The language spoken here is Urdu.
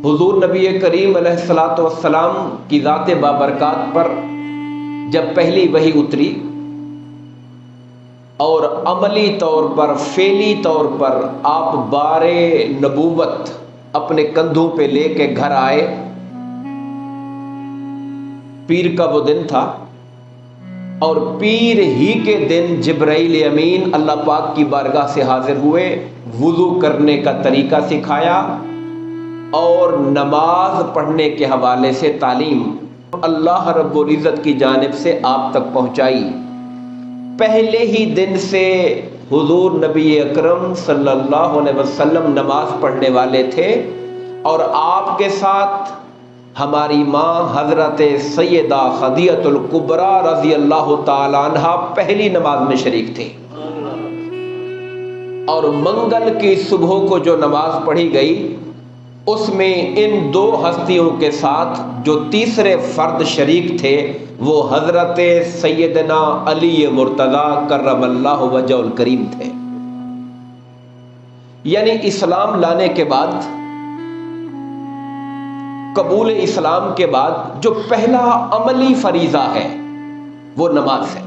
حضور نبی کریم علیہ الصلاۃ والسلام کی ذات بابرکات پر جب پہلی وحی اتری اور عملی طور پر فعلی طور پر آپ بار نبوت اپنے کندھوں پہ لے کے گھر آئے، پیر کا وہ دن تھا، اور پیر ہی کے دن جبرائیل امین اللہ پاک کی بارگاہ سے حاضر ہوئے، وضو کرنے کا طریقہ سکھایا اور نماز پڑھنے کے حوالے سے تعلیم اللہ رب العزت کی جانب سے آپ تک پہنچائی۔ پہلے ہی دن سے حضور نبی اکرم صلی اللہ علیہ وسلم نماز پڑھنے والے تھے، اور آپ کے ساتھ ہماری ماں حضرت سیدہ خدیجہ الکبریٰ رضی اللہ تعالی عنہا پہلی نماز میں شریک تھے، اور منگل کی صبح کو جو نماز پڑھی گئی اس میں ان دو ہستیوں کے ساتھ جو تیسرے فرد شریک تھے وہ حضرت سیدنا علی مرتضی کرم اللہ وجہہ الکریم تھے۔ یعنی اسلام لانے کے بعد، قبول اسلام کے بعد جو پہلا عملی فریضہ ہے وہ نماز ہے۔